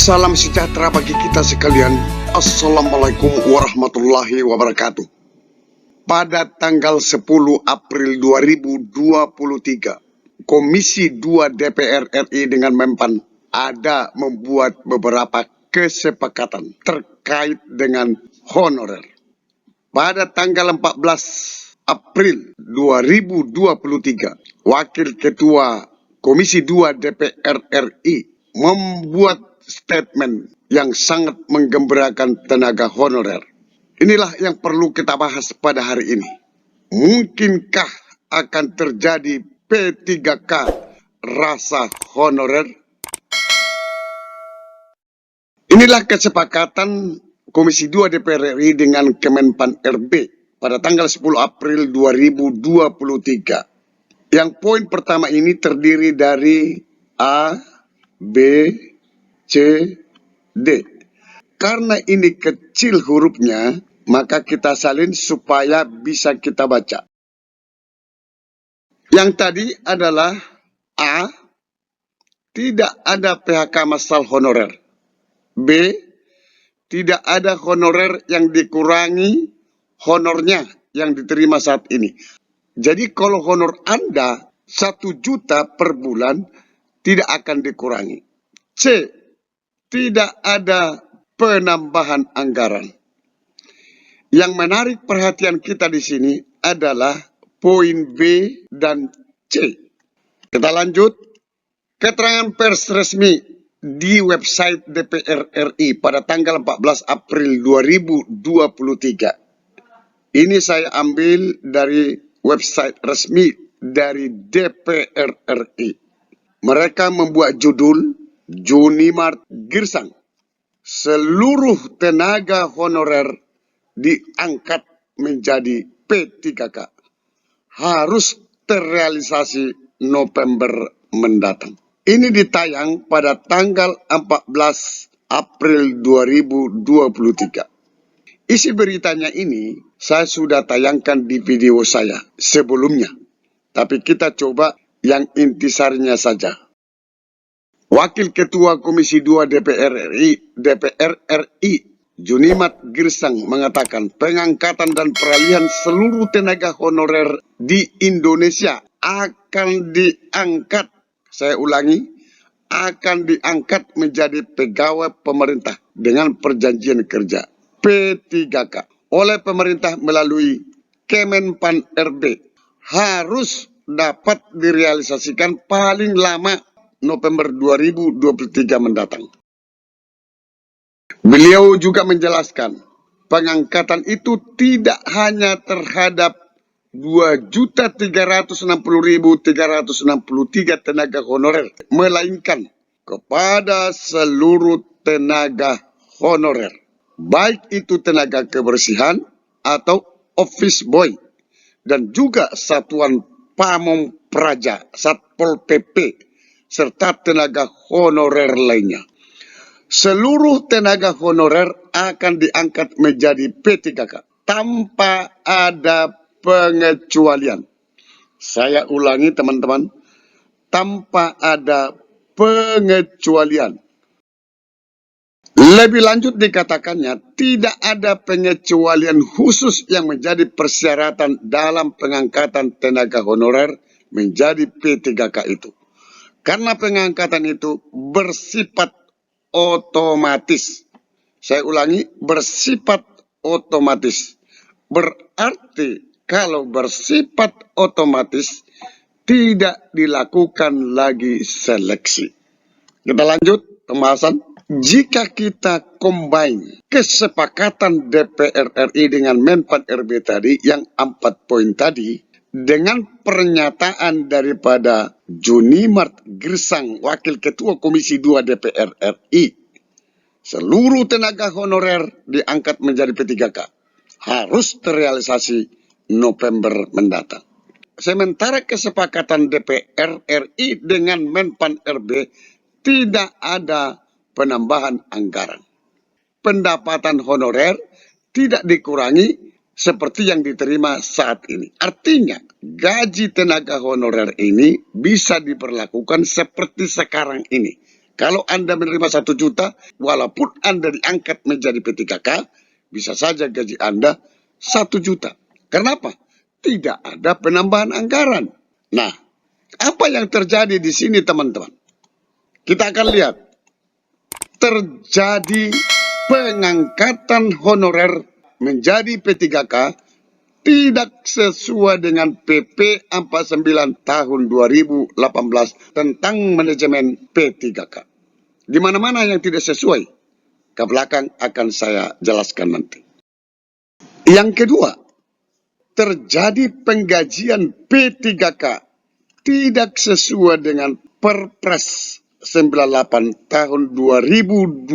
Salam sejahtera bagi kita sekalian. Assalamualaikum warahmatullahi wabarakatuh. Pada tanggal 10 April 2023, Komisi 2 DPR RI dengan Menpan ada membuat beberapa kesepakatan terkait dengan honorer. Pada tanggal 14 April 2023, Wakil Ketua Komisi 2 DPR RI membuat statement yang sangat menggembirakan tenaga honorer. Inilah yang perlu kita bahas pada hari ini. Mungkinkah akan terjadi P3K rasa honorer? Inilah kesepakatan Komisi 2 DPR RI dengan Kemenpan RB pada tanggal 10 April 2023. Yang poin pertama ini terdiri dari A, B, C, D. Karena ini kecil hurufnya, maka kita salin supaya bisa kita baca. Yang tadi adalah A, tidak ada PHK massal honorer. B, tidak ada honorer yang dikurangi honornya yang diterima saat ini. Jadi kalau honor Anda 1 juta per bulan, tidak akan dikurangi. C, tidak ada penambahan anggaran. Yang menarik perhatian kita di sini adalah poin B dan C. Kita lanjut. Keterangan pers resmi di website DPR RI pada tanggal 14 April 2023. Ini saya ambil dari website resmi dari DPR RI. Mereka membuat judul Junimart Girsang, seluruh tenaga honorer diangkat menjadi P3K. Harus terrealisasi November mendatang. Ini ditayang pada tanggal 14 April 2023. Isi beritanya ini saya sudah tayangkan di video saya sebelumnya. Tapi kita coba yang intisarinya saja. Wakil Ketua Komisi 2 DPR RI, Junimart Girsang mengatakan pengangkatan dan peralihan seluruh tenaga honorer di Indonesia akan diangkat, saya ulangi, akan diangkat menjadi pegawai pemerintah dengan perjanjian kerja P3K oleh pemerintah melalui Kemenpan RB. Harus dapat direalisasikan paling lama November 2023 mendatang. Beliau juga menjelaskan, pengangkatan itu tidak hanya terhadap 2.360.363 tenaga honorer, melainkan kepada seluruh tenaga honorer, baik itu tenaga kebersihan atau office boy, dan juga satuan pamong praja, Satpol PP, serta tenaga honorer lainnya. Seluruh tenaga honorer akan diangkat menjadi P3K tanpa ada pengecualian. Saya ulangi teman-teman, tanpa ada pengecualian. Lebih lanjut dikatakannya, tidak ada pengecualian khusus yang menjadi persyaratan dalam pengangkatan tenaga honorer menjadi P3K itu. Karena pengangkatan itu bersifat otomatis. Saya ulangi, bersifat otomatis. Berarti kalau bersifat otomatis, tidak dilakukan lagi seleksi. Kita lanjut pembahasan. Jika kita combine kesepakatan DPR RI dengan Menpan RB tadi, yang 4 poin tadi, dengan pernyataan daripada Junimart Girsang, Wakil Ketua Komisi 2 DPR RI, seluruh tenaga honorer diangkat menjadi P3K. Harus terrealisasi November mendatang. Sementara kesepakatan DPR RI dengan Menpan RB tidak ada penambahan anggaran. Pendapatan honorer tidak dikurangi seperti yang diterima saat ini. Artinya, gaji tenaga honorer ini bisa diperlakukan seperti sekarang ini. Kalau Anda menerima 1 juta, walaupun Anda diangkat menjadi P3K, bisa saja gaji Anda 1 juta. Kenapa? Tidak ada penambahan anggaran. Nah, apa yang terjadi di sini teman-teman? Kita akan lihat. Terjadi pengangkatan honorer menjadi P3K tidak sesuai dengan PP 49 tahun 2018 tentang manajemen P3K. Di mana-mana yang tidak sesuai, ke belakang akan saya jelaskan nanti. Yang kedua, terjadi penggajian P3K tidak sesuai dengan Perpres 98 tahun 2020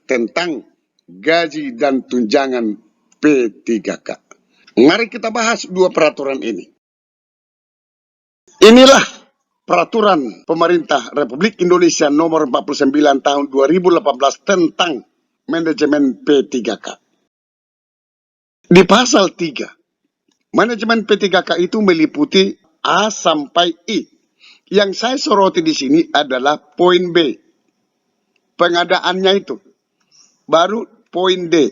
tentang gaji dan tunjangan P3K. Mari kita bahas 2 peraturan ini. Inilah peraturan pemerintah Republik Indonesia nomor 49 tahun 2018 tentang manajemen P3K. Di pasal 3, manajemen P3K itu meliputi A sampai I. Yang saya soroti di sini adalah poin B, pengadaannya itu. Baru poin D,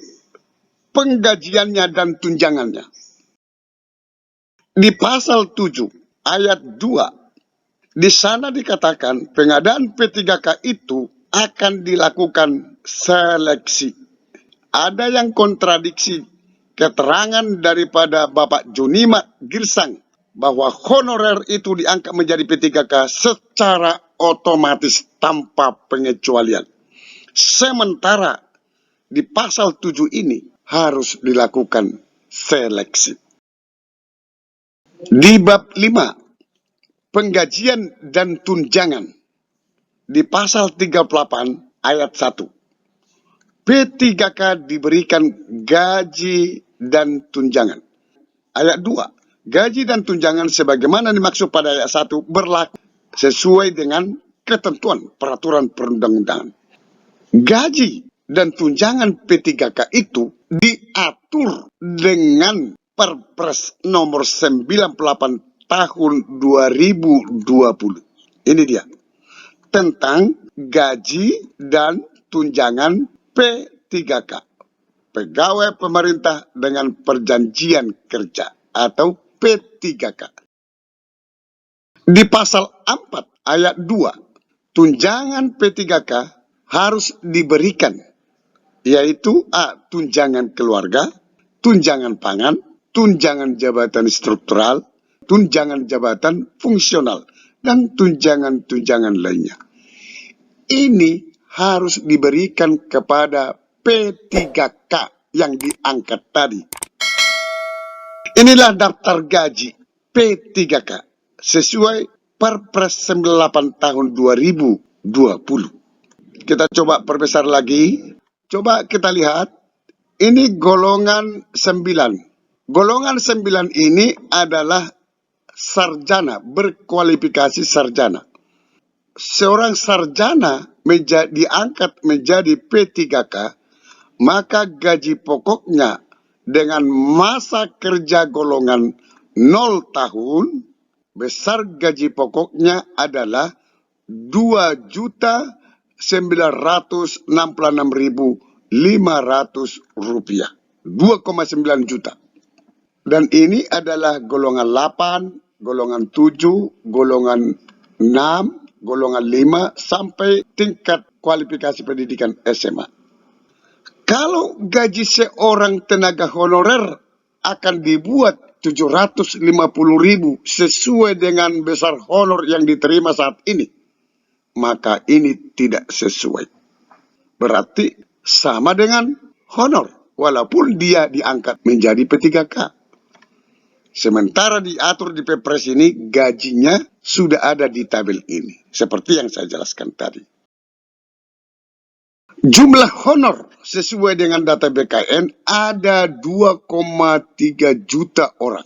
penggajiannya dan tunjangannya. Di pasal 7 ayat 2, di sana dikatakan pengadaan P3K itu akan dilakukan seleksi. Ada yang kontradiksi keterangan daripada Bapak Junimat Girsang bahwa honorer itu diangkat menjadi P3K secara otomatis tanpa pengecualian. Sementara di pasal 7 ini harus dilakukan seleksi. Di bab 5, penggajian dan tunjangan, di pasal 38 ayat 1, P3K diberikan gaji dan tunjangan. Ayat 2, gaji dan tunjangan sebagaimana dimaksud pada ayat 1 berlaku sesuai dengan ketentuan peraturan perundang-undangan. Gaji dan tunjangan P3K itu diatur dengan Perpres nomor 98 tahun 2020. Ini dia. Tentang gaji dan tunjangan P3K. Pegawai pemerintah dengan perjanjian kerja atau P3K. Di pasal 4 ayat 2, tunjangan P3K harus diberikan, yaitu A. tunjangan keluarga, tunjangan pangan, tunjangan jabatan struktural, tunjangan jabatan fungsional, dan tunjangan-tunjangan lainnya. Ini harus diberikan kepada P3K yang diangkat tadi. Inilah daftar gaji P3K sesuai Perpres 98 tahun 2020. Kita coba perbesar lagi. Coba kita lihat. Ini golongan 9. Golongan 9 ini adalah sarjana, berkualifikasi sarjana. Seorang sarjana diangkat menjadi P3K, maka gaji pokoknya dengan masa kerja golongan 0 tahun, besar gaji pokoknya adalah 2.966.500 rupiah. 2,9 juta. Dan ini adalah golongan 8, golongan 7, golongan 6, golongan 5, sampai tingkat kualifikasi pendidikan SMA. Kalau gaji seorang tenaga honorer akan dibuat 750.000 sesuai dengan besar honor yang diterima saat ini, maka ini tidak sesuai. Berarti sama dengan honor, walaupun dia diangkat menjadi P3K. Sementara diatur di Perpres ini, gajinya sudah ada di tabel ini. Seperti yang saya jelaskan tadi. Jumlah honor sesuai dengan data BKN ada 2,3 juta orang.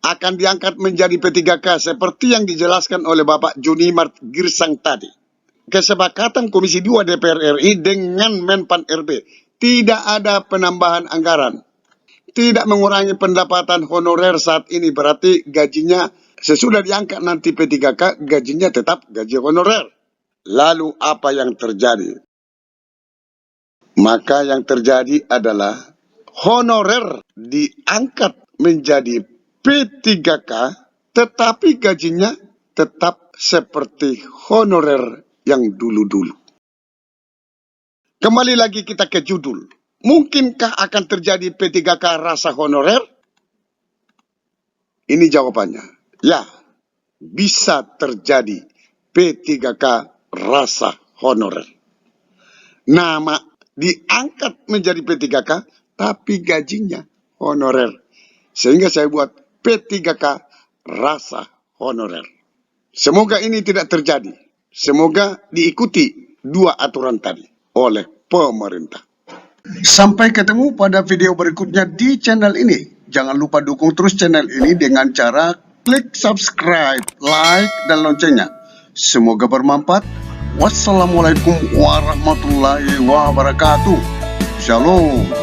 Akan diangkat menjadi P3K seperti yang dijelaskan oleh Bapak Junimat Girsang tadi. Kesepakatan Komisi 2 DPR RI dengan Menpan RB. Tidak ada penambahan anggaran. Tidak mengurangi pendapatan honorer saat ini. Berarti gajinya sesudah diangkat nanti P3K, gajinya tetap gaji honorer. Lalu apa yang terjadi? Maka yang terjadi adalah honorer diangkat menjadi P3K, tetapi gajinya tetap seperti honorer yang dulu-dulu. Kembali lagi kita ke judul. Mungkinkah akan terjadi P3K rasa honorer? Ini jawabannya. Ya, bisa terjadi P3K rasa honorer. Nama diangkat menjadi P3K, tapi gajinya honorer. Sehingga saya buat P3K rasa honorer. Semoga ini tidak terjadi. Semoga diikuti dua aturan tadi oleh pemerintah. Sampai ketemu pada video berikutnya di channel ini. Jangan lupa dukung terus channel ini dengan cara klik subscribe, like, dan loncengnya. Semoga bermanfaat. Wassalamualaikum warahmatullahi wabarakatuh. Shalom.